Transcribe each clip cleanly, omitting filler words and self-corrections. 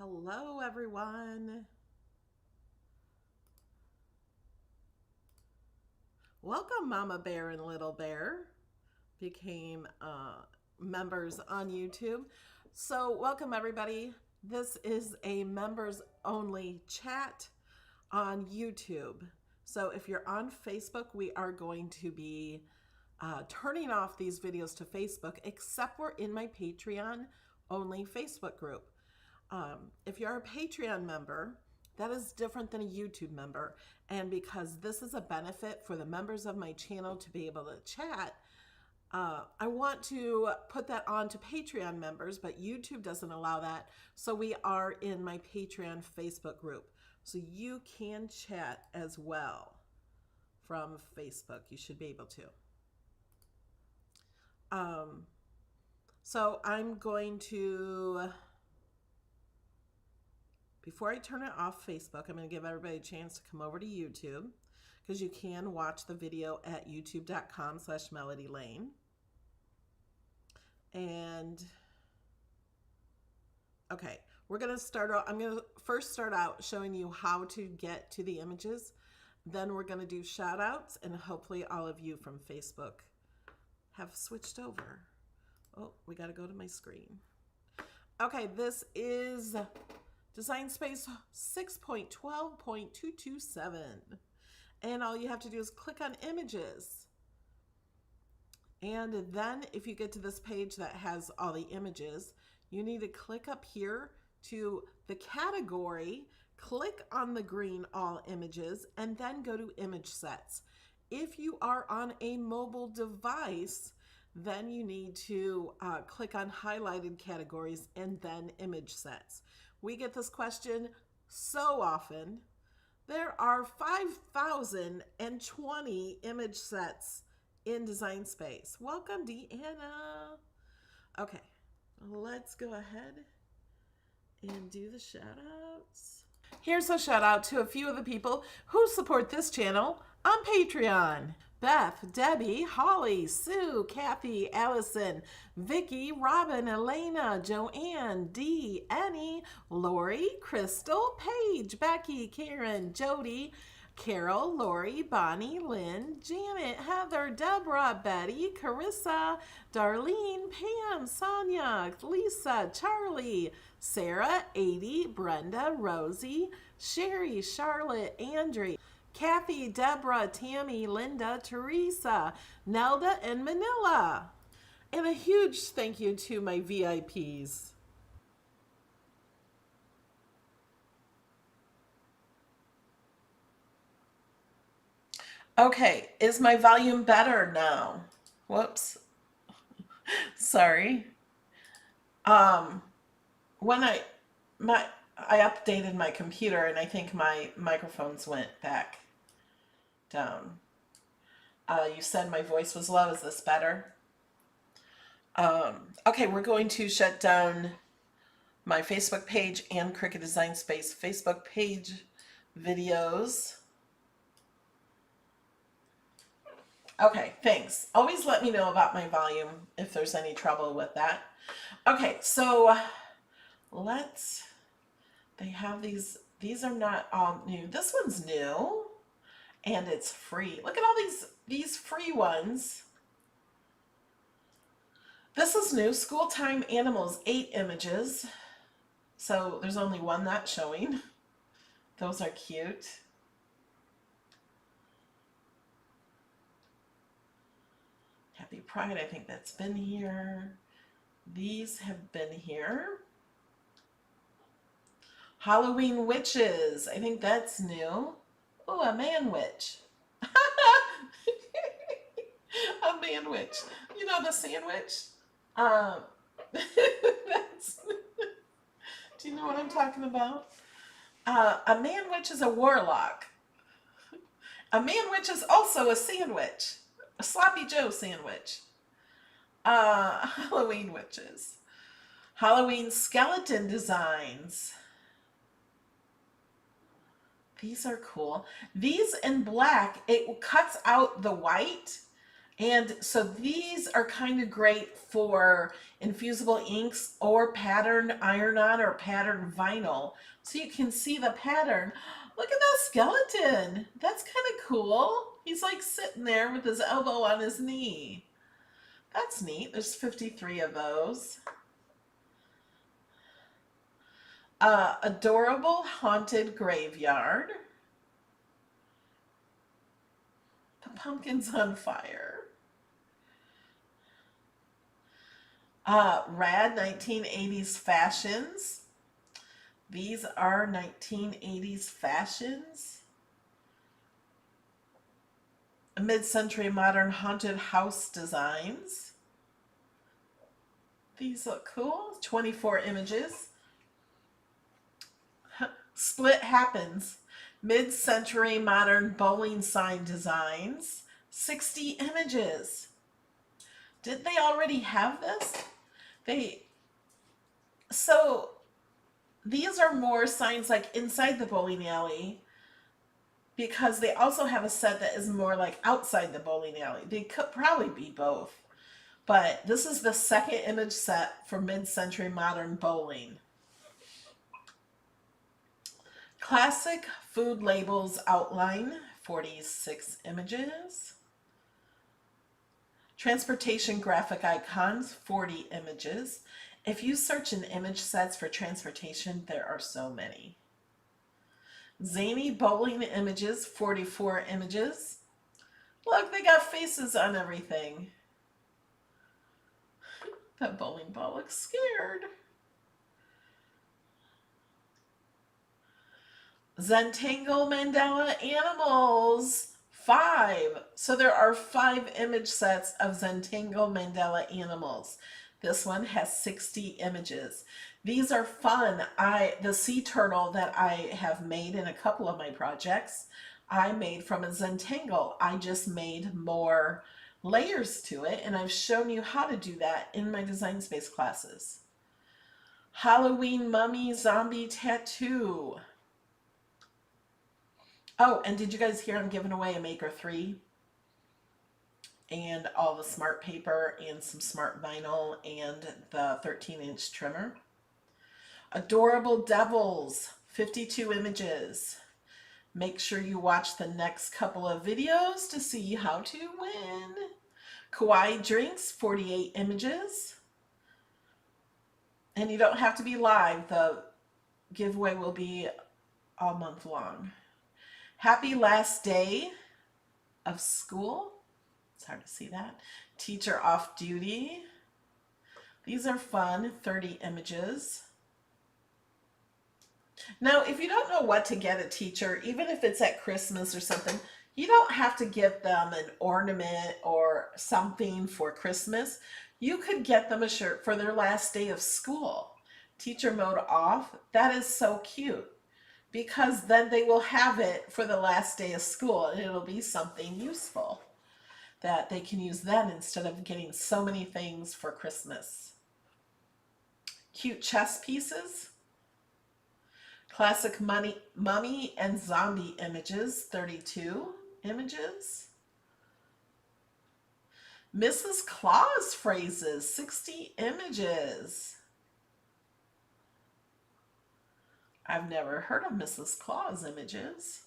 Hello, everyone. Welcome, Mama Bear and Little Bear. Became members on YouTube. So welcome, everybody. This is a members only chat on YouTube. So if you're on Facebook, we are going to be turning off these videos to Facebook, except we're in my Patreon only Facebook group. If you're a Patreon member, that is different than a YouTube member. And because this is a benefit for the members of my channel to be able to chat, I want to put that on to Patreon members, but YouTube doesn't allow that. So we are in my Patreon Facebook group. So you can chat as well from Facebook. You should be able to. So I'm going to... Before I turn it off Facebook, I'm going to give everybody a chance to come over to YouTube, because you can watch the video at youtube.com/melodylane. And okay, we're going to start out. I'm going to first start out showing you how to get to the images. Then we're going to do shout outs, and hopefully all of you from Facebook have switched over. Oh, we got to go to my screen. Okay, this is Design Space 6.12.227. And all you have to do is click on images. And then if you get to this page that has all the images, you need to click up here to the category, click on the green all images, and then go to image sets. If you are on a mobile device, then you need to click on highlighted categories and then image sets. We get this question so often. There are 5,020 image sets in Design Space. Welcome, Deanna. Okay, let's go ahead and do the shout outs. Here's a shout out to a few of the people who support this channel on Patreon. Beth, Debbie, Holly, Sue, Kathy, Allison, Vicky, Robin, Elena, Joanne, Dee, Annie, Lori, Crystal, Paige, Becky, Karen, Jody, Carol, Lori, Bonnie, Lynn, Janet, Heather, Deborah, Betty, Carissa, Darlene, Pam, Sonia, Lisa, Charlie, Sarah, 80, Brenda, Rosie, Sherry, Charlotte, Andrea, Kathy, Deborah, Tammy, Linda, Teresa, Nelda, and Manila. And a huge thank you to my VIPs. Okay, is my volume better now? Whoops. Sorry. When I updated my computer, and I think my microphones went back down. You said my voice was low. Is this better? Okay, we're going to shut down my Facebook page and Cricut Design Space Facebook page videos. Okay, thanks. Always let me know about my volume if there's any trouble with that. Okay, so they have these are not all new. This one's new and it's free. Look at all these free ones. This is new, School Time Animals, 8 images. So there's only one that's showing. Those are cute. Happy Pride, I think that's been here. These have been here. Halloween Witches, I think that's new. Oh, a man witch. A man witch. You know the sandwich? Do you know what I'm talking about? A man witch is a warlock. A man witch is also a sandwich. A Sloppy Joe sandwich. Halloween witches. Halloween skeleton designs. These are cool. These in black, it cuts out the white And so these are kind of great for infusible inks or pattern iron-on or pattern vinyl. So you can see the pattern. Look at that skeleton. That's kind of cool. He's like sitting there with his elbow on his knee. That's neat. There's 53 of those. Adorable haunted graveyard. The pumpkin's on fire. Rad 1980s fashions. These are 1980s fashions. Mid-century modern haunted house designs. These look cool. 24 images. Split happens. Mid-century modern bowling sign designs. 60 images. Did they already have this? So these are more signs like inside the bowling alley, because they also have a set that is more like outside the bowling alley. They could probably be both. But this is the second image set for mid-century modern bowling. Classic food labels outline, 46 images. Transportation graphic icons, 40 images. If you search in image sets for transportation, there are so many. Zany bowling images, 44 images. Look, they got faces on everything. That bowling ball looks scared. Zentangle Mandela Animals, 5. So there are 5 image sets of Zentangle Mandela Animals. This one has 60 images. These are fun. The sea turtle that I have made in a couple of my projects, I made from a Zentangle. I just made more layers to it, and I've shown you how to do that in my Design Space classes. Halloween mummy zombie tattoo. Oh, and did you guys hear I'm giving away a Maker 3? And all the smart paper and some smart vinyl and the 13-inch trimmer. Adorable devils, 52 images. Make sure you watch the next couple of videos to see how to win. Kawaii drinks, 48 images. And you don't have to be live. The giveaway will be all month long. Happy last day of school. It's hard to see that. Teacher off duty. These are fun, 30 images. Now, if you don't know what to get a teacher, even if it's at Christmas or something, you don't have to give them an ornament or something for Christmas. You could get them a shirt for their last day of school. Teacher mode off. That is so cute, because then they will have it for the last day of school and it'll be something useful that they can use then instead of getting so many things for Christmas. Cute chess pieces. Classic mummy and zombie images, 32 images. Mrs. Claus phrases, 60 images. I've never heard of Mrs. Claus images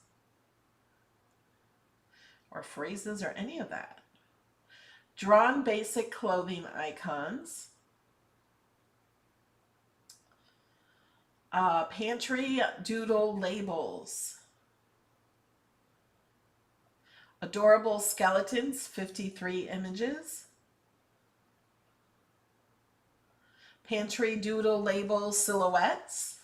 or phrases or any of that. Drawn basic clothing icons. Pantry doodle labels. Adorable skeletons, 53 images. Pantry doodle label silhouettes.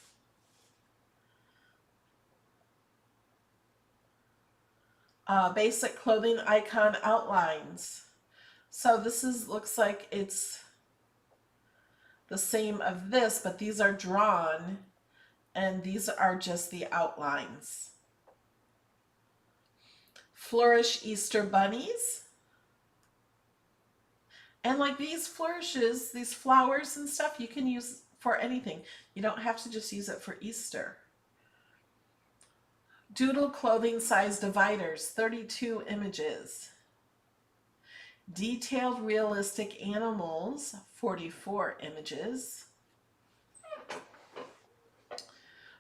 Basic clothing icon outlines. So this looks like it's the same of this, but these are drawn and these are just the outlines. Flourish Easter bunnies. And like these flourishes, these flowers and stuff, you can use for anything. You don't have to just use it for Easter. Doodle clothing size dividers, 32 images. Detailed Realistic Animals, 44 images.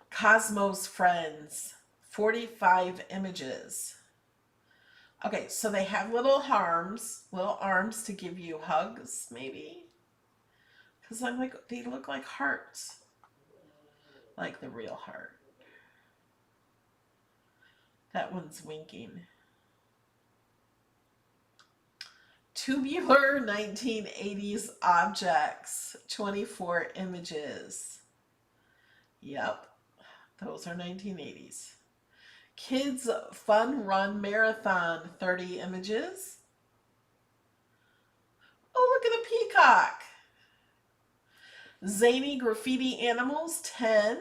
Cosmos Friends, 45 images. Okay, so they have little arms to give you hugs, maybe. Because I'm like, they look like hearts. Like the real heart. That one's winking. Tubular 1980s Objects, 24 images. Yep, those are 1980s. Kids Fun Run Marathon, 30 images. Oh, look at a peacock. Zany Graffiti Animals, 10.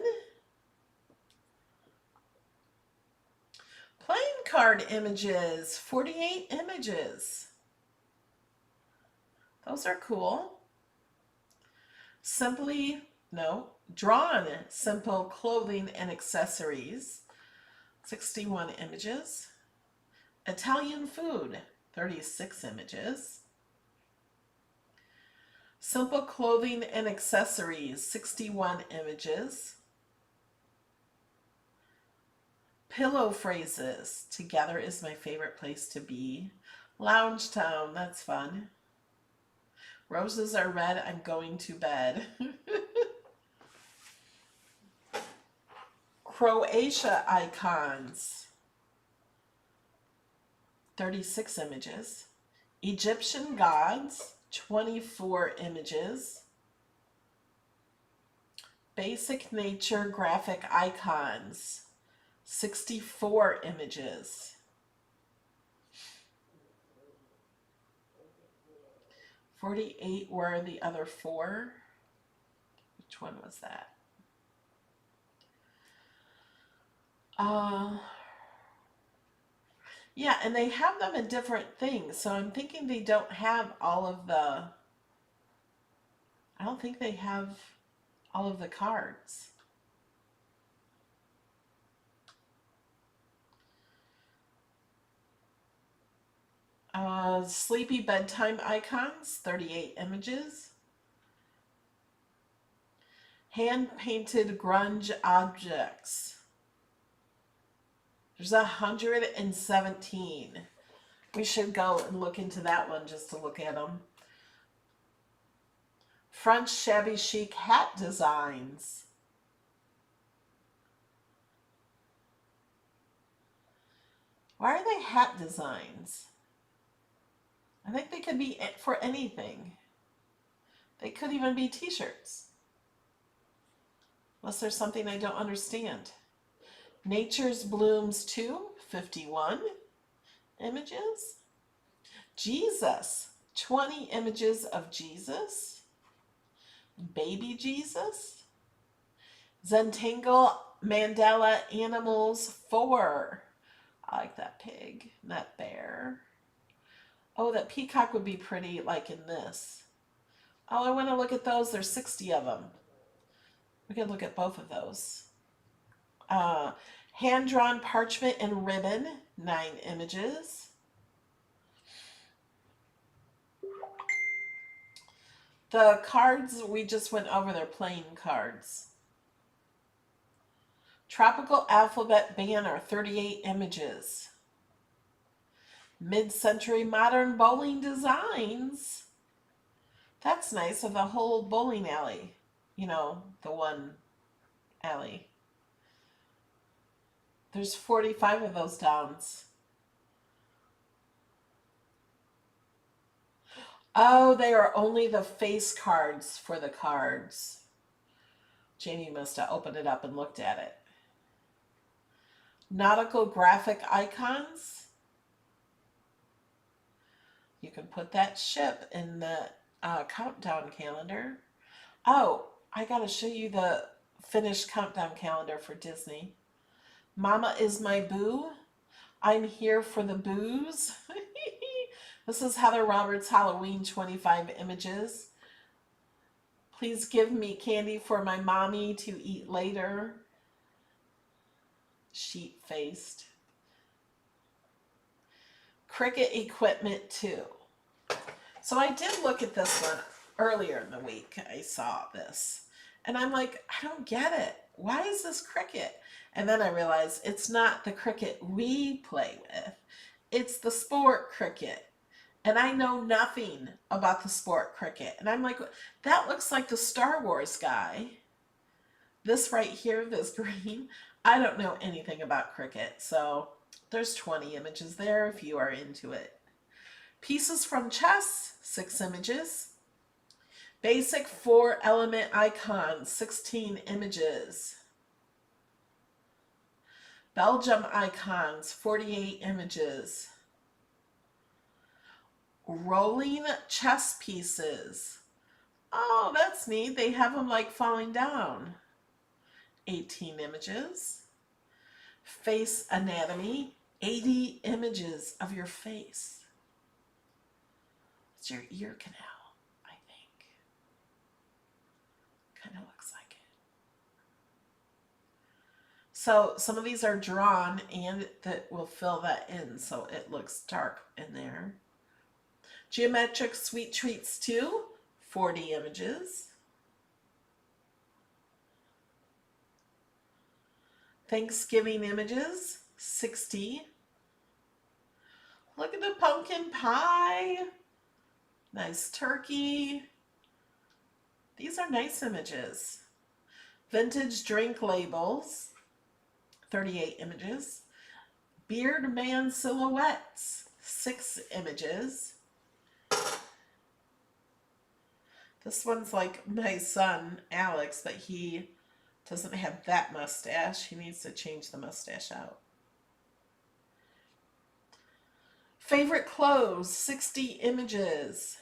Playing card images, 48 images. Those are cool. Drawn Simple Clothing and Accessories, 61 images. Italian Food, 36 images. Simple Clothing and Accessories, 61 images. Pillow Phrases, Together is my favorite place to be. Lounge Town, that's fun. Roses are red, I'm going to bed. Croatia Icons, 36 images. Egyptian Gods, 24 images. Basic Nature Graphic Icons, 64 images. $48 were the other 4. Which one was that? Yeah, and they have them in different things. So I'm thinking they don't have all of the... I don't think they have all of the cards. Sleepy Bedtime Icons, 38 images. Hand-painted grunge objects. There's 117. We should go and look into that one just to look at them. French shabby chic hat designs. Why are they hat designs? I think they could be for anything. They could even be t-shirts. Unless there's something I don't understand. Nature's Blooms 2, 51 images. Jesus, 20 images of Jesus. Baby Jesus. Zentangle Mandela Animals 4. I like that pig, that bear. Oh, that peacock would be pretty like in this. Oh, I want to look at those. There's 60 of them. We can look at both of those. Hand-drawn parchment and ribbon, 9 images. The cards we just went over, they're playing cards. Tropical Alphabet Banner, 38 images. Mid-century modern bowling designs. That's nice, of the whole bowling alley. You know, the one alley. There's 45 of those downs. Oh, they are only the face cards for the cards. Jamie must have opened it up and looked at it. Nautical graphic icons. You can put that ship in the countdown calendar. Oh, I got to show you the finished countdown calendar for Disney. Mama is my boo. I'm here for the booze. This is Heather Roberts' Halloween, 25 images. Please give me candy for my mommy to eat later. Sheep-faced. Cricut Equipment 2. So I did look at this one earlier in the week. I saw this and I'm like, I don't get it. Why is this Cricut? And then I realized it's not the Cricut we play with. It's the sport Cricut. And I know nothing about the sport Cricut. And I'm like, that looks like the Star Wars guy. This right here, this green, I don't know anything about Cricut. So there's 20 images there if you are into it. Pieces from chess, 6 images. Basic 4-element icons, 16 images. Belgium icons, 48 images. Rolling chess pieces. Oh, that's neat. They have them like falling down. 18 images. Face anatomy, 80 images of your face. It's your ear canal, I think. Kind of looks like it. So some of these are drawn and that will fill that in so it looks dark in there. Geometric sweet treats too, 40 images. Thanksgiving images, 60. Look at the pumpkin pie. Nice turkey. These are nice images. Vintage drink labels, 38 images. Beard man silhouettes, 6 images. This one's like my son, Alex, but he doesn't have that mustache. He needs to change the mustache out. Favorite clothes, 60 images.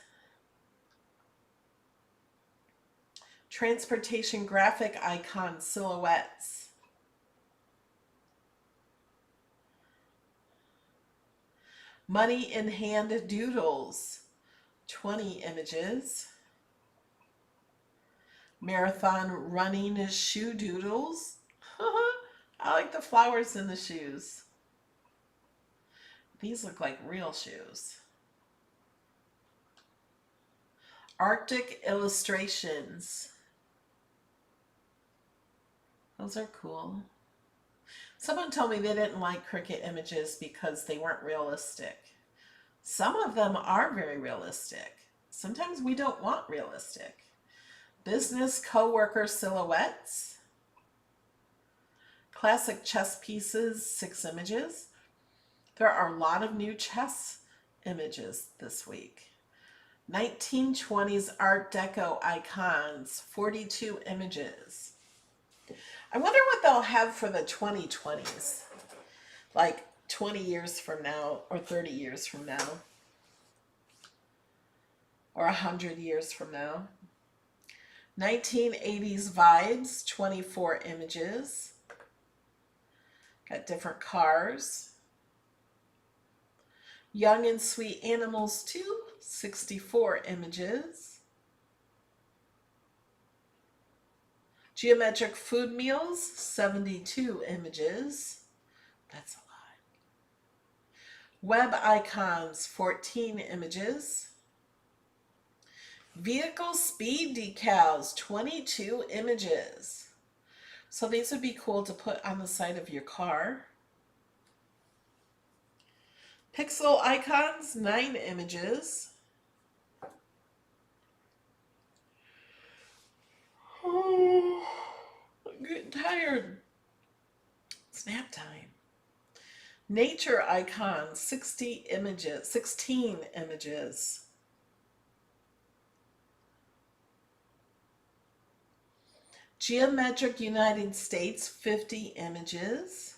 Transportation graphic icon silhouettes. Money in hand doodles, 20 images. Marathon running shoe doodles. I like the flowers in the shoes. These look like real shoes. Arctic illustrations. Those are cool. Someone told me they didn't like Cricut images because they weren't realistic. Some of them are very realistic. Sometimes we don't want realistic. Business coworker silhouettes. Classic chess pieces, 6 images. There are a lot of new chess images this week. 1920s Art Deco icons, 42 images. I wonder what they'll have for the 2020s, like 20 years from now or 30 years from now or 100 years from now. 1980s vibes, 24 images. Got different cars. Young and Sweet Animals 2, 64 images. Geometric Food Meals, 72 images. That's a lot. Web Icons, 14 images. Vehicle Speed Decals, 22 images. So these would be cool to put on the side of your car. Pixel Icons, 9 images. Oh, I'm getting tired. It's nap time. Nature Icons, 60 images, 16 images. Geometric United States, 50 images.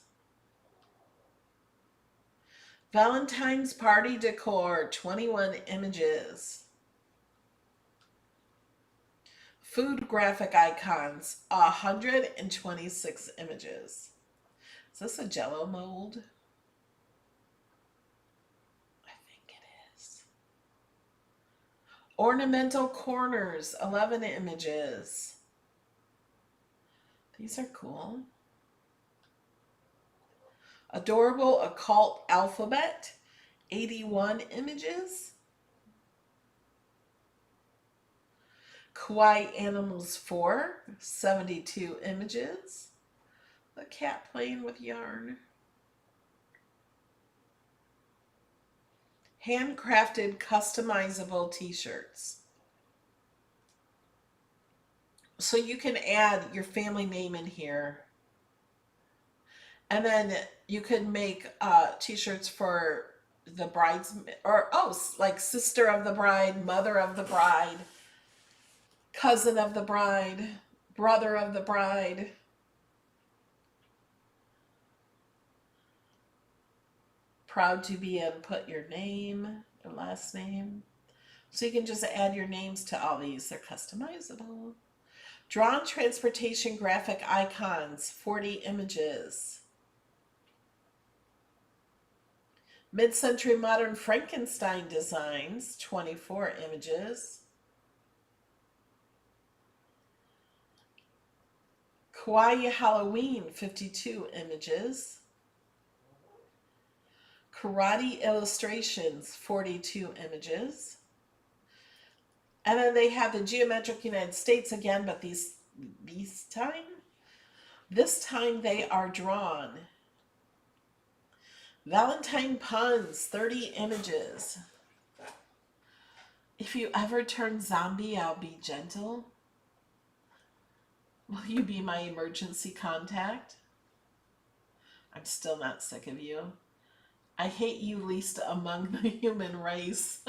Valentine's Party Decor, 21 images. Food graphic icons, 126 images. Is this a Jello mold? I think it is. Ornamental Corners, 11 images. These are cool. Adorable Occult Alphabet, 81 images. Cricut Animals 4, 72 images. The cat playing with yarn. Handcrafted customizable t-shirts. So you can add your family name in here. And then you could make t-shirts for the bride's, or like sister of the bride, mother of the bride, cousin of the bride, brother of the bride. Proud to be in, put your name, your last name. So you can just add your names to all these. They're customizable. Drawn transportation graphic icons, 40 images. Mid-century modern Frankenstein designs, 24 images. Kawaii Halloween, 52 images. Karate illustrations, 42 images. And then they have the geometric United States again, but this time they are drawn. Valentine puns, 30 images. If you ever turn zombie, I'll be gentle. Will you be my emergency contact? I'm still not sick of you. I hate you least among the human race.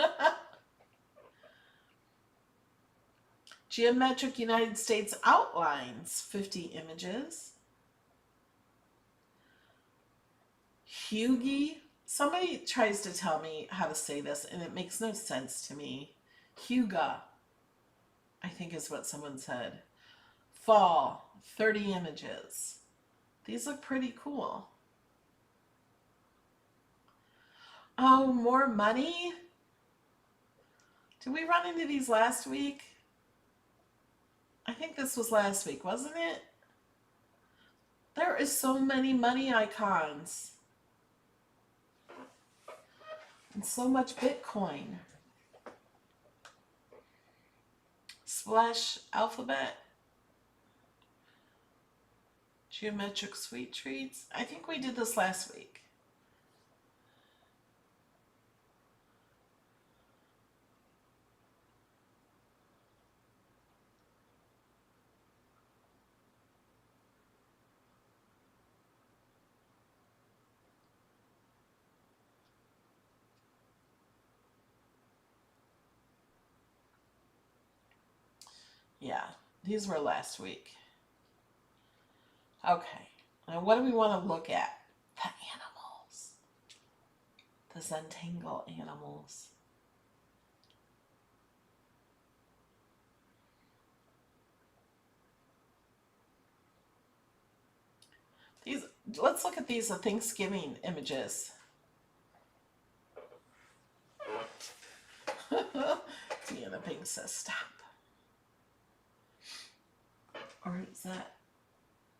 Geometric United States outlines, 50 images. Hugie. Somebody tries to tell me how to say this, and it makes no sense to me. Huga, I think is what someone said. Fall, 30 images. These look pretty cool. Oh, more money? Did we run into these last week? I think this was last week, wasn't it? There is so many money icons. And so much Bitcoin. Splash alphabet. Geometric sweet treats. I think we did this last week. Yeah, these were last week. Okay, now what do we want to look at? The animals. The Zentangle Animals. These, let's look at these Thanksgiving images. Deanna Pink says stop. Or is that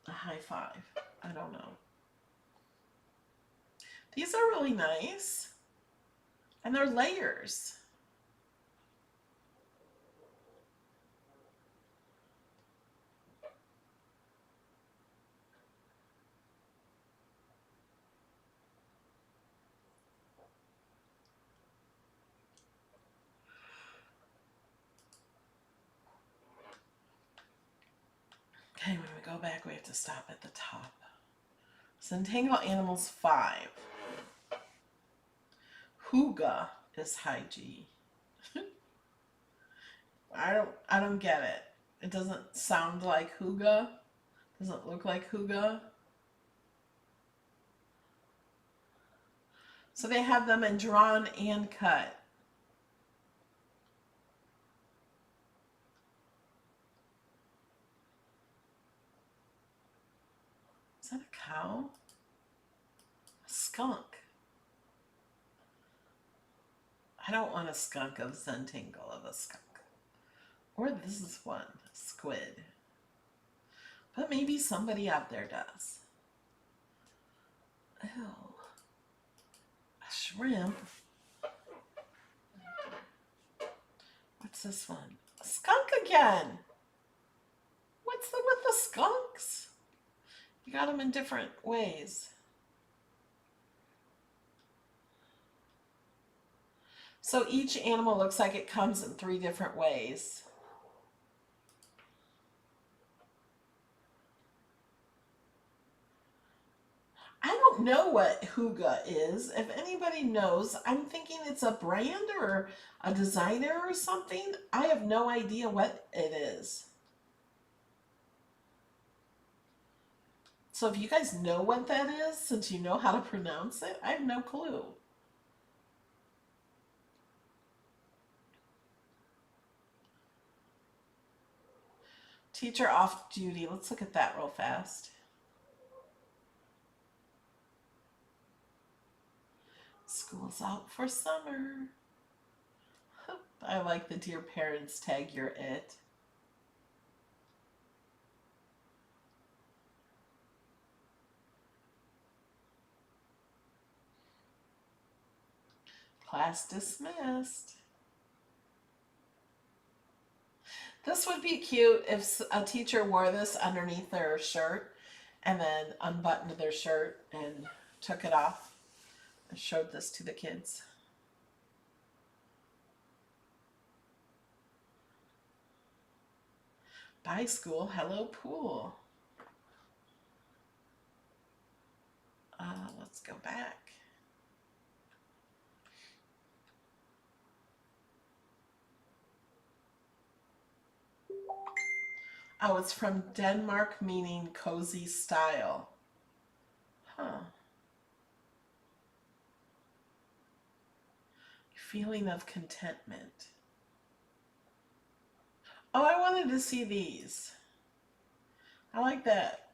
a high five? I don't know. These are really nice. And they're layers. Okay, when we go back, we have to stop at the top. Zentangle Animals 5. Huga is high G. I don't get it. It doesn't sound like Huga. Doesn't look like Huga. So they have them in drawn and cut. Is that a cow? A skunk. I don't want a skunk of Zentangle of a skunk. Or this is one, squid. But maybe somebody out there does. Ew. A shrimp. What's this one? Skunk again. What's with the skunks? You got them in different ways. So each animal looks like it comes in 3 different ways. I don't know what Hygge is. If anybody knows, I'm thinking it's a brand or a designer or something. I have no idea what it is. So if you guys know what that is, since you know how to pronounce it, I have no clue. Teacher off duty. Let's look at that real fast. School's out for summer. I like the dear parents tag, you're it. Class dismissed. This would be cute if a teacher wore this underneath their shirt and then unbuttoned their shirt and took it off and showed this to the kids. Bye school, hello pool. Let's go back. Oh, it's from Denmark, meaning cozy style. Huh. Feeling of contentment. Oh, I wanted to see these. I like that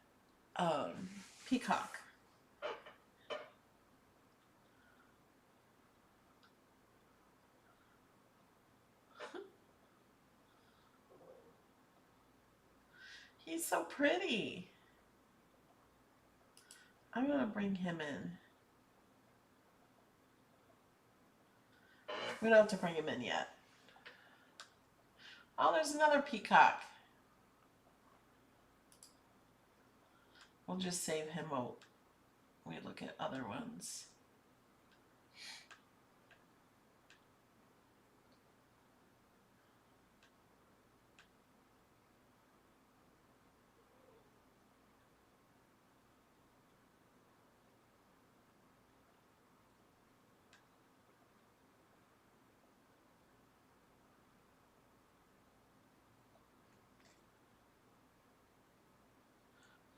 peacock. He's so pretty. I'm going to bring him in. We don't have to bring him in yet. Oh, there's another peacock. We'll just save him while we look at other ones.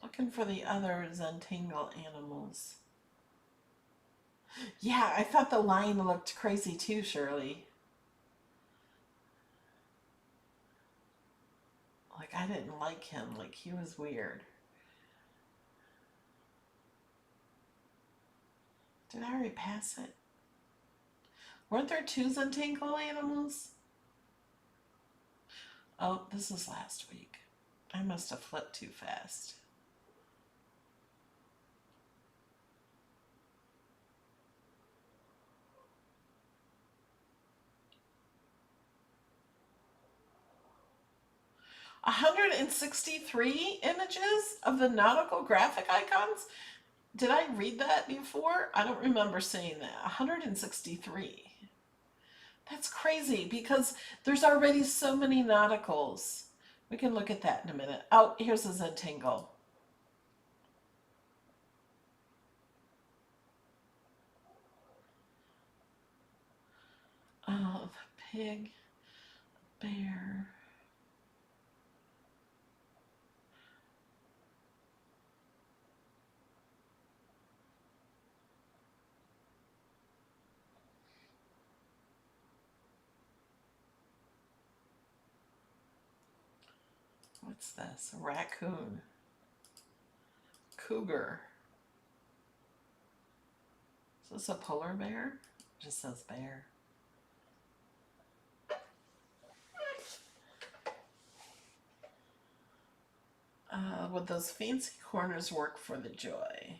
Looking for the other Zentangle Animals. Yeah, I thought the lion looked crazy too, Shirley. Like, I didn't like him. Like, he was weird. Did I already pass it? Weren't there 2 Zentangle Animals? Oh, this is last week. I must have flipped too fast. $163 images of the nautical graphic icons? Did I read that before? I don't remember saying that. 163. That's crazy because there's already so many nauticals. We can look at that in a minute. Oh, here's a Zentangle. Oh, the pig, bear. What's this? A raccoon. Cougar. Is this a polar bear? It just says bear. Would those fancy corners work for the joy?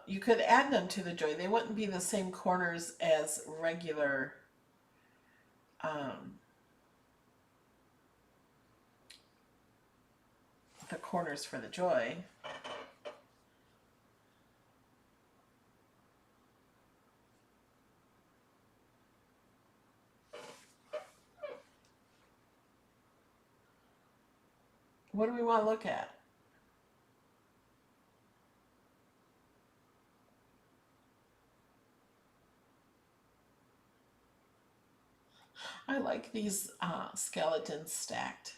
You could add them to the joy. They wouldn't be the same corners as regular the corners for the joy. What do we want to look at? I like these skeletons stacked.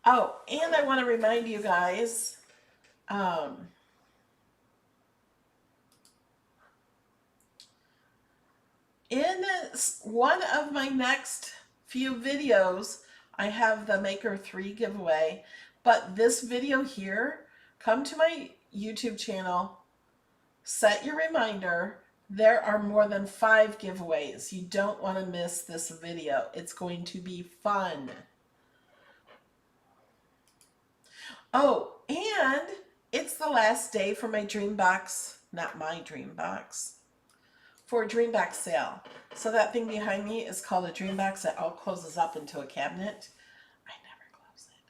Oh, and I want to remind you guys, in one of my next few videos, I have the Maker 3 giveaway, but this video here, come to my YouTube channel, set your reminder. There are more than 5 giveaways. You don't want to miss this video. It's going to be fun. Oh, and it's the last day for my DREAMBOX, not my DREAMBOX, for a DREAMBOX sale. So that thing behind me is called a DREAMBOX. That all closes up into a cabinet. I never close it,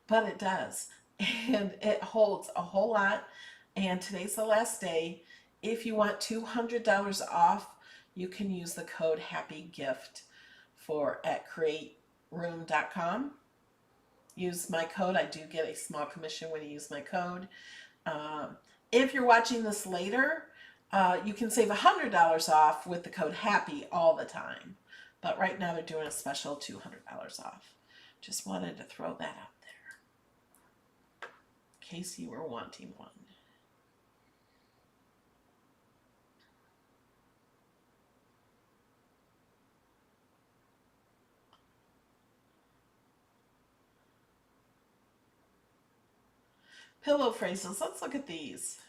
but it does. And it holds a whole lot. And today's the last day. If you want $200 off, you can use the code HAPPYGIFT at createroom.com. Use my code. I do get a small commission when you use my code. If you're watching this later, you can save $100 off with the code HAPPY all the time. But right now they're doing a special $200 off. Just wanted to throw that out there in case you were wanting one. Pillow phrases. Let's look at these.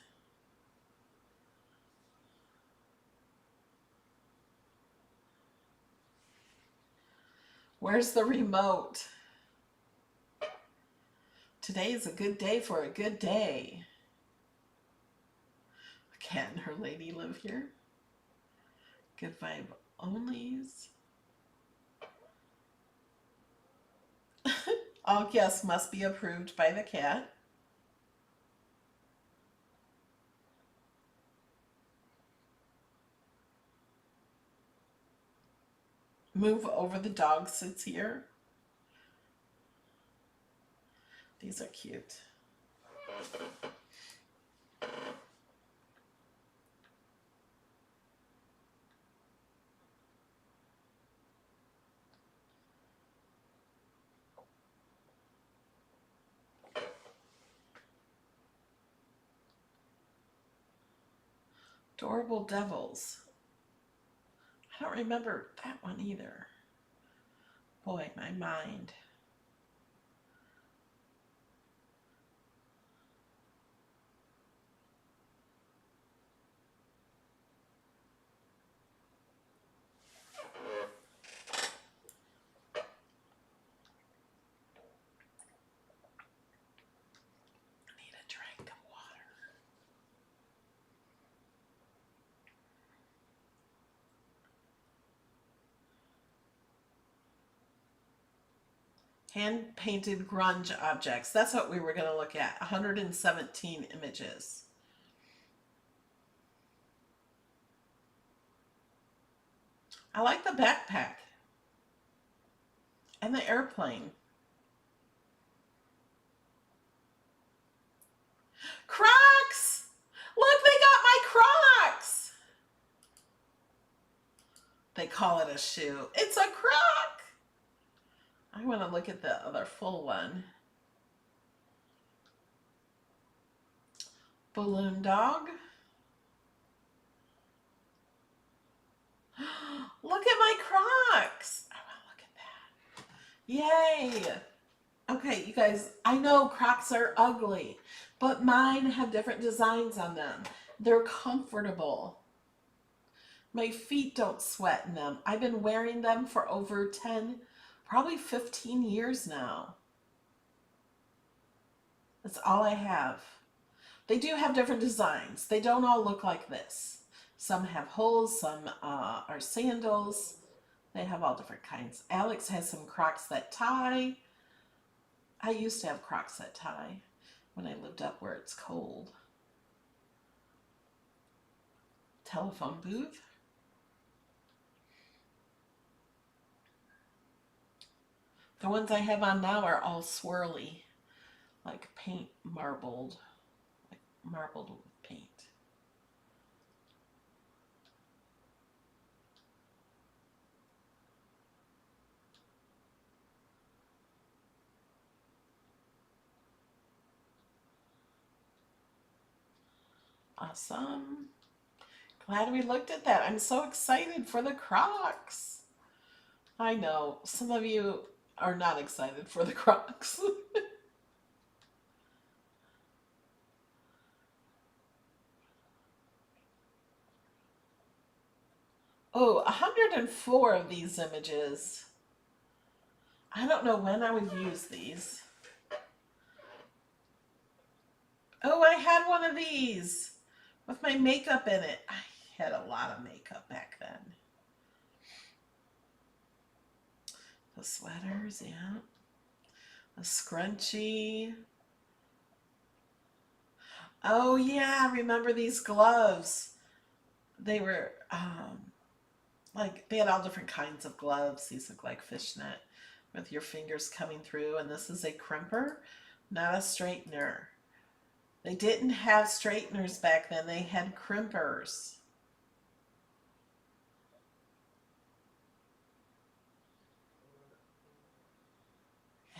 Where's the remote? Today is a good day for a good day. A cat and her lady live here. Good vibe onlys. All guests must be approved by the cat. Move over, the dog sits here. These are cute. Adorable devils. I don't remember that one either. Boy, my mind. I need a drink of water. Hand-painted grunge objects. That's what we were going to look at. 117 images. I like the backpack and the airplane. Crocs! Look, they got my Crocs! They call it a shoe. It's a Croc! I want to look at the other full one. Balloon dog. Look at my Crocs. I want to look at that. Yay. Okay, you guys, I know Crocs are ugly, but mine have different designs on them. They're comfortable. My feet don't sweat in them. I've been wearing them for over 10, probably 15 years now. That's all I have. They do have different designs. They don't all look like this. Some have holes, some are sandals. They have all different kinds. Alex has some Crocs that tie. I used to have Crocs that tie when I lived up where it's cold. Telephone booth. The ones I have on now are all swirly, like paint marbled, like marbled with paint. Awesome. Glad we looked at that. I'm so excited for the Crocs. I know some of you are not excited for the Crocs. Oh, 104 of these images. I don't know when I would use these. Oh, I had one of these with my makeup in it. I had a lot of makeup back then. The sweaters, yeah. The scrunchie. Oh yeah, remember these gloves? They were like they had all different kinds of gloves. These look like fishnet with your fingers coming through, and this is a crimper, not a straightener. They didn't have straighteners back then. They had crimpers.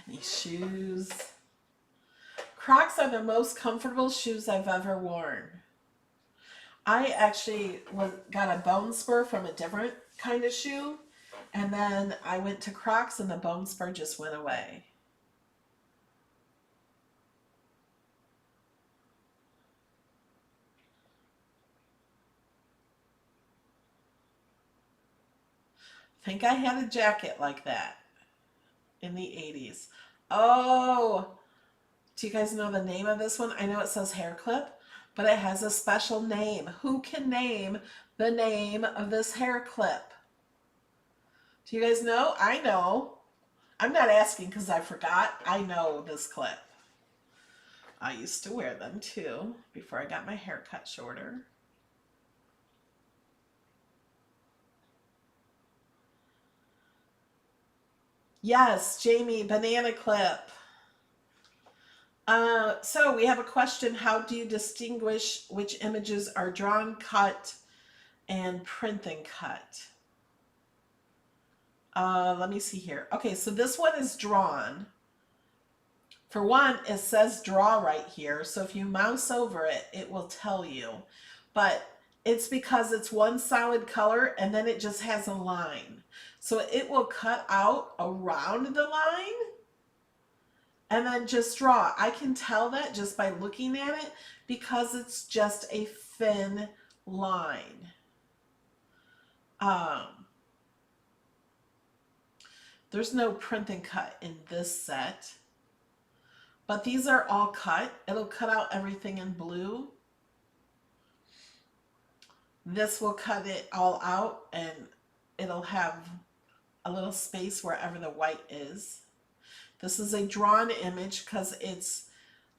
And these shoes. Crocs are the most comfortable shoes I've ever worn. I actually got a bone spur from a different kind of shoe, and then I went to Crocs and the bone spur just went away. I think I had a jacket like that in the 80s. Oh, do you guys know the name of this one? I know it says hair clip, but it has a special name. Who can name the name of this hair clip? Do you guys know? I know. I'm not asking because I forgot. I know this clip. I used to wear them too before I got my hair cut shorter. Yes, Jamie, banana clip. So we have a question. How do you distinguish which images are drawn, cut, and print and cut? Let me see here. Okay, so this one is drawn. For one, it says draw right here. So if you mouse over it, it will tell you. But it's because it's one solid color and then it just has a line. So it will cut out around the line and then just draw. I can tell that just by looking at it because it's just a thin line. There's no print and cut in this set, but these are all cut. It'll cut out everything in blue. This will cut it all out and it'll have a little space wherever the white is. This is a drawn image because it's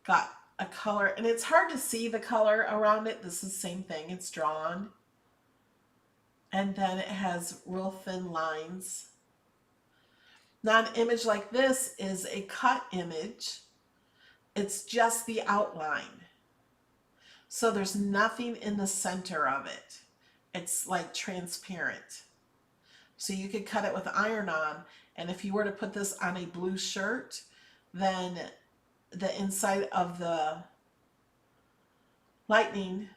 got a color, and it's hard to see the color around it. This is the same thing. It's drawn. And then it has real thin lines. Now an image like this is a cut image. It's just the outline. So there's nothing in the center of it. It's like transparent. So you could cut it with iron on, and if you were to put this on a blue shirt, then the inside of the lightning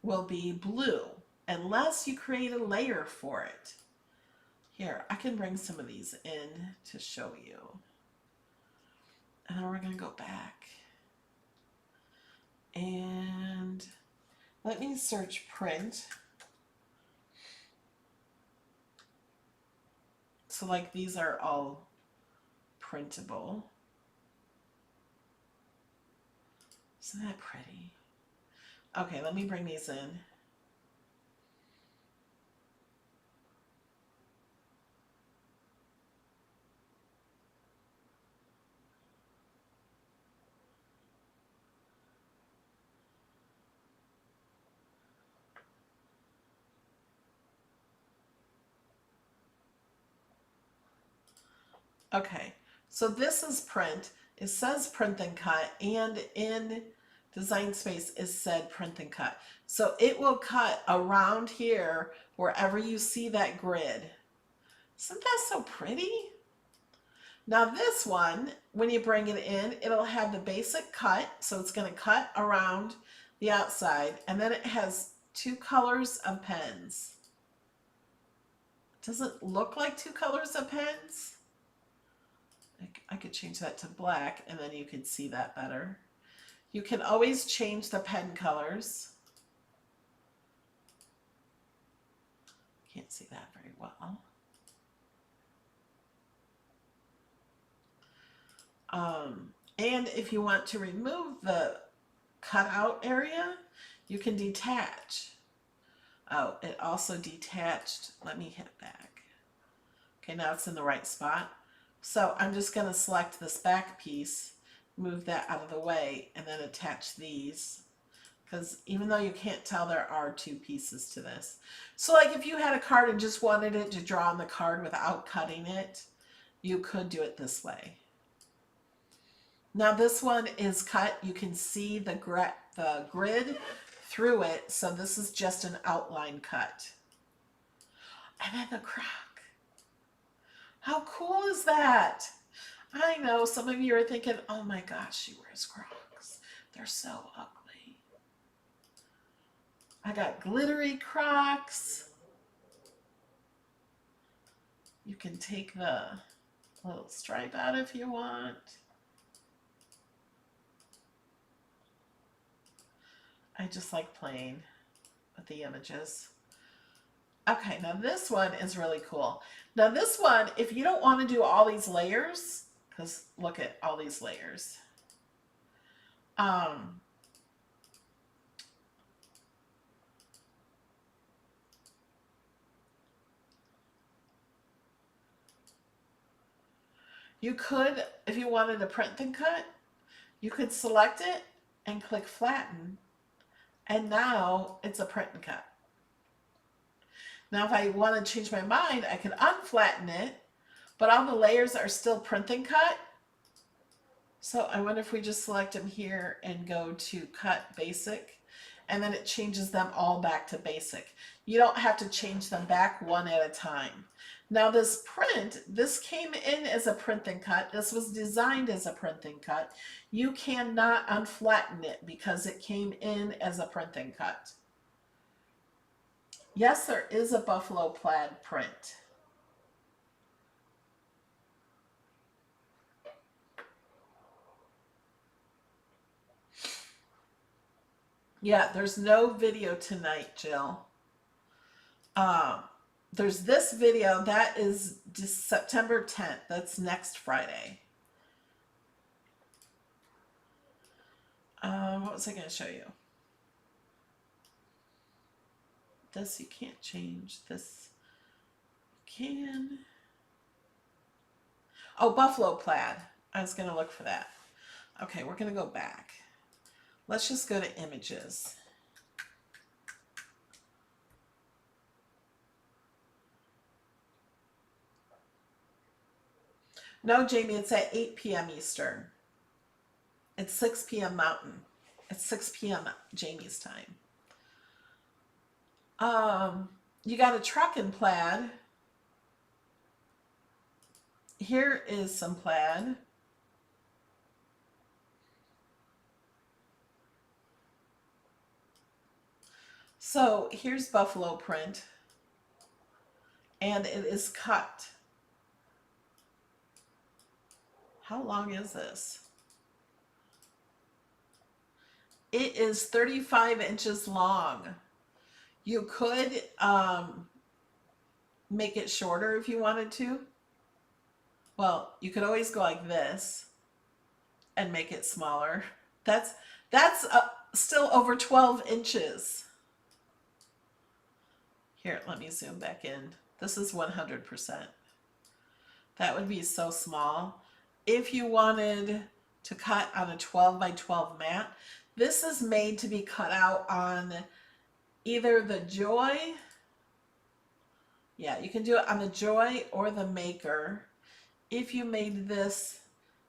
will be blue, unless you create a layer for it. Here, I can bring some of these in to show you. And then we're going to go back. And let me search print. So like these are all printable. Isn't that pretty? Okay, let me bring these in. Okay, so this is print. It says print and cut, and in Design Space it said print and cut. So it will cut around here wherever you see that grid. Isn't that so pretty? Now this one, when you bring it in, it'll have the basic cut. So it's going to cut around the outside, and then it has two colors of pens. Does it look like two colors of pens? I could change that to black, and then you could see that better. You can always change the pen colors. Can't see that very well. And if you want to remove the cutout area, you can detach. Oh, it also detached. Let me hit back. Okay, now it's in the right spot. So I'm just going to select this back piece, move that out of the way, and then attach these. Because even though you can't tell, there are two pieces to this. So like if you had a card and just wanted it to draw on the card without cutting it, you could do it this way. Now this one is cut. You can see the grid through it. So this is just an outline cut. And then the croc. How cool is that? I know some of you are thinking, oh my gosh, she wears Crocs. They're so ugly. I got glittery Crocs. You can take the little stripe out if you want. I just like playing with the images. Okay, now this one is really cool. Now this one, if you don't want to do all these layers, because look at all these layers. You could, if you wanted to print and cut, you could select it and click flatten, and now it's a print and cut. Now if I want to change my mind, I could unflatten it, but all the layers are still print and cut. So I wonder if we just select them here and go to cut basic, and then it changes them all back to basic. You don't have to change them back one at a time. Now this print, this came in as a print and cut. This was designed as a print and cut. You cannot unflatten it because it came in as a print and cut. Yes, there is a buffalo plaid print. Yeah, there's no video tonight, Jill. There's this video that is September 10th. That's next Friday. What was I going to show you? This you can't change. This you can. Oh, buffalo plaid. I was going to look for that. Okay, we're going to go back. Let's just go to images. No, Jamie, it's at 8 p.m. Eastern. It's 6 p.m. Mountain. It's 6 p.m. Jamie's time. You got a truck in plaid. Here is some plaid. So here's buffalo print, and it is cut. How long is this? It is 35 inches long. You could make it shorter if you wanted to. Well, you could always go like this and make it smaller. That's still over 12 inches. Here, let me zoom back in. This is 100%. That would be so small. If you wanted to cut on a 12 by 12 mat, this is made to be cut out on either the Joy. Yeah, you can do it on the Joy or the Maker. If you made this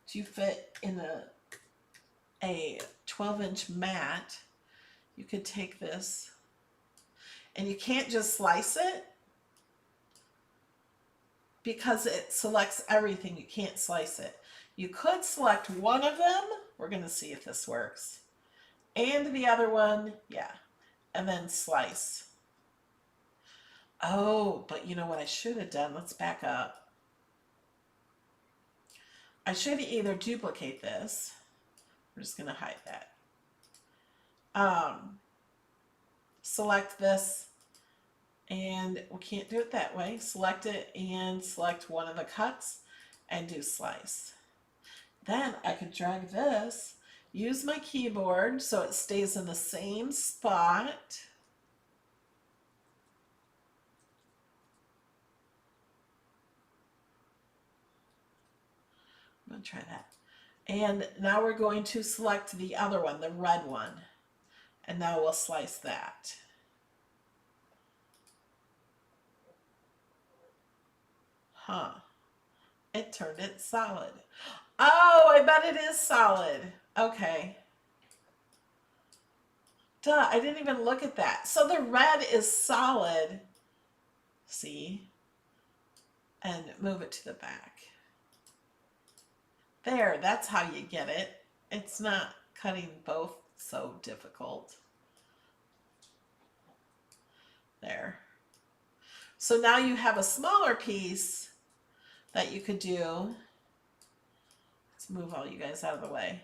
to fit in a 12-inch mat, you could take this, and you can't just slice it because it selects everything. You can't slice it. You could select one of them. We're going to see if this works. And the other one, yeah. And then slice. Oh, but you know what I should have done? Let's back up. I should either duplicate this. We're just going to hide that. Select this, and we can't do it that way. Select it and select one of the cuts and do slice. Then I could drag this, use my keyboard so it stays in the same spot. I'm going to try that. And now we're going to select the other one, the red one. And now we'll slice that. Huh. It turned it solid. Oh, I bet it is solid. Okay. Duh, I didn't even look at that. So the red is solid. See? And move it to the back. There, that's how you get it. It's not cutting both so difficult. There. So now you have a smaller piece that you could do. Let's move all you guys out of the way.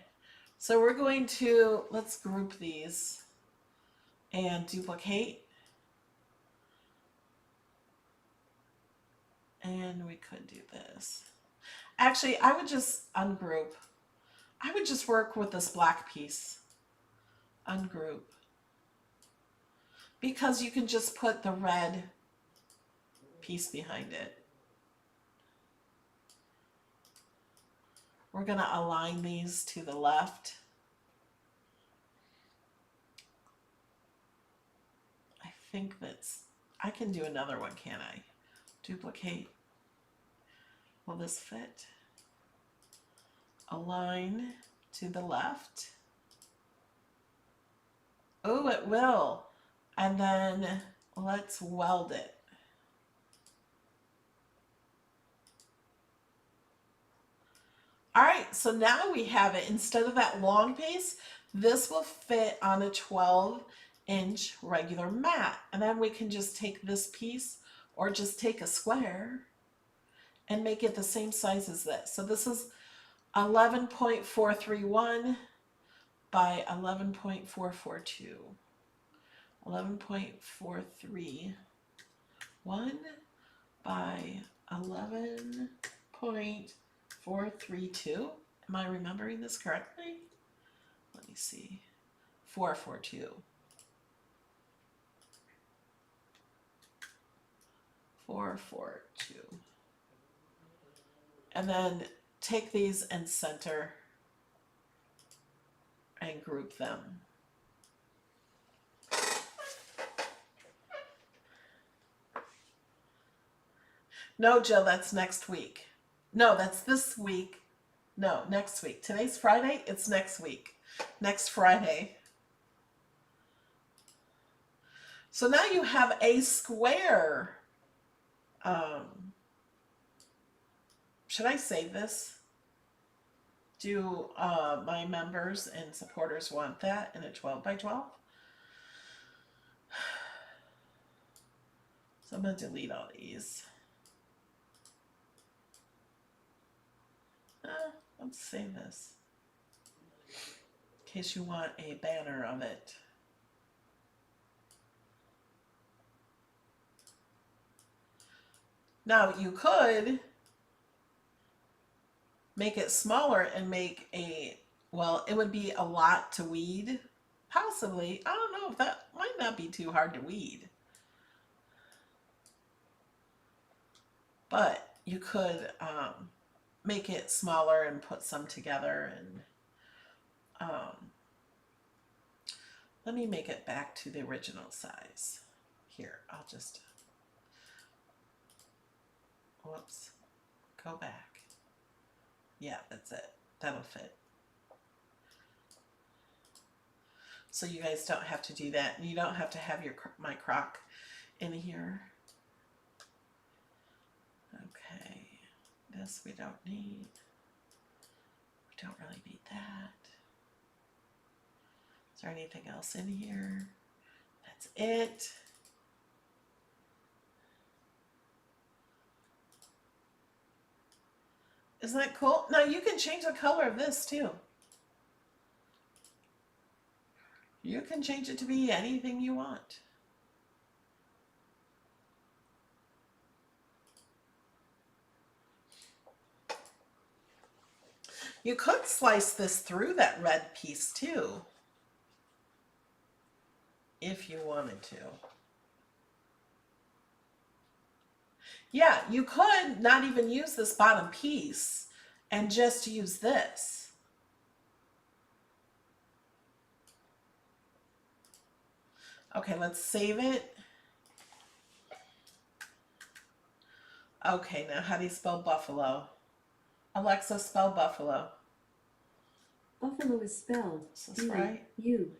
So we're going to, let's group these and duplicate. And we could do this. Actually, I would just ungroup. I would just work with this black piece. Ungroup. Because you can just put the red piece behind it. We're going to align these to the left. I think that's, I can do another one, can't I? Duplicate. Will this fit? Align to the left. Oh, it will. And then let's weld it. All right, so now we have it. Instead of that long piece, this will fit on a 12-inch regular mat. And then we can just take this piece or just take a square and make it the same size as this. So this is 11.431 by 11.442. 11.431 by 11.432. Am I remembering this correctly? Let me see. 442. 442. And then take these and center and group them. No, Jill, that's next week. No, that's this week. No, next week. Today's Friday. It's next week. Next Friday. So now you have a square. Should I save this? Do my members and supporters want that in a 12 by 12? So I'm going to delete all these. Let's save this in case you want a banner of it. Now you could make it smaller and make a, well, it would be a lot to weed. Possibly. I don't know if that might not be too hard to weed. But you could make it smaller and put some together. And let me make it back to the original size. Here, I'll just, whoops, go back. Yeah, that's it. That'll fit. So you guys don't have to do that. You don't have to have my crock in here. Okay, this we don't need. We don't really need that. Is there anything else in here? That's it. Isn't that cool? Now you can change the color of this too. You can change it to be anything you want. You could slice this through that red piece too, if you wanted to. Yeah, you could not even use this bottom piece and just use this. Okay, let's save it. Okay, now how do you spell buffalo? Alexa, spell buffalo. Buffalo is spelled B-U-F-F-A-L-O.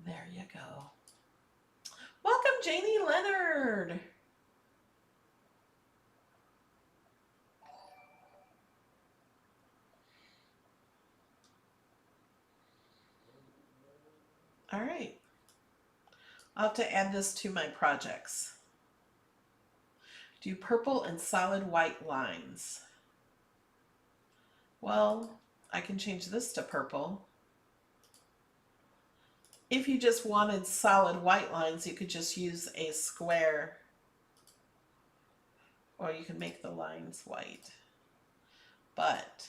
There you go. Welcome, Janie Leonard. All right. I'll have to add this to my projects. Do purple and solid white lines. Well, I can change this to purple. If you just wanted solid white lines, you could just use a square, or you can make the lines white. But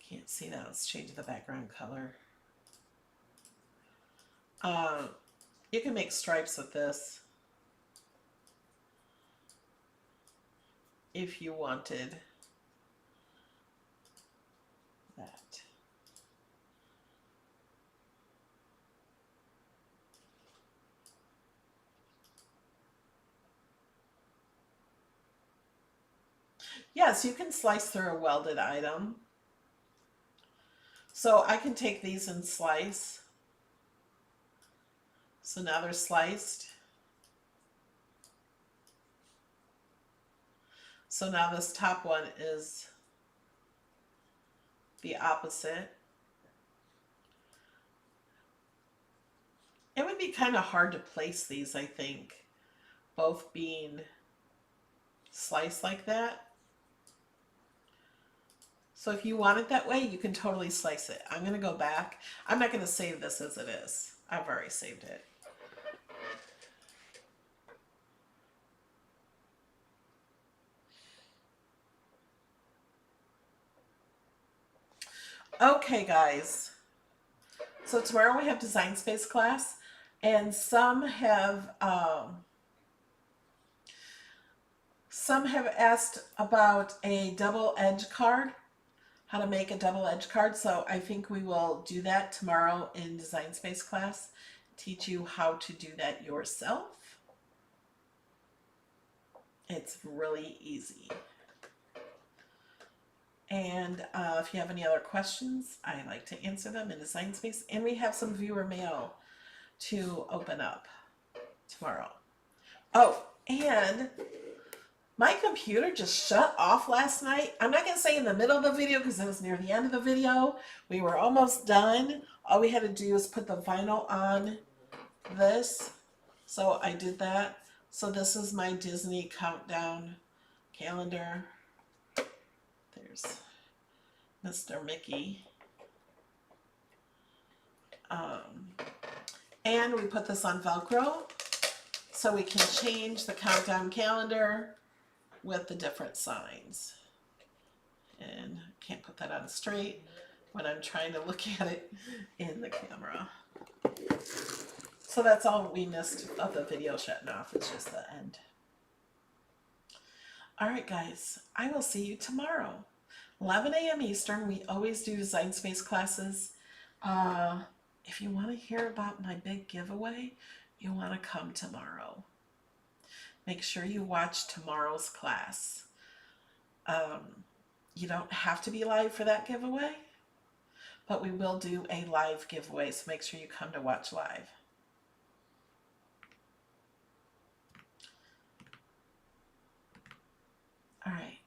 can't see that. Let's change the background color. You can make stripes with this if you wanted that. Yes, you can slice through a welded item. So I can take these and slice. So now they're sliced. So now this top one is the opposite. It would be kind of hard to place these, I think, both being sliced like that. So if you want it that way, you can totally slice it. I'm going to go back. I'm not going to save this as it is. I've already saved it. Okay, guys. So tomorrow we have Design Space class, and some have asked about a double edge card, how to make a double edge card. So I think we will do that tomorrow in Design Space class, teach you how to do that yourself. It's really easy. And if you have any other questions, I like to answer them in Design Space. And we have some viewer mail to open up tomorrow. Oh, and my computer just shut off last night. I'm not going to say in the middle of the video because it was near the end of the video. We were almost done. All we had to do is put the vinyl on this. So I did that. So this is my Disney countdown calendar. There's Mr. Mickey. And we put this on Velcro so we can change the countdown calendar with the different signs. And can't put that on straight when I'm trying to look at it in the camera. So that's all we missed of the video shutting off. It's just the end. All right, guys, I will see you tomorrow. 11 a.m. Eastern. We always do design space classes. If you want to hear about my big giveaway, you want to come tomorrow. Make sure you watch tomorrow's class. You don't have to be live for that giveaway, but we will do a live giveaway, so make sure you come to watch live. All right.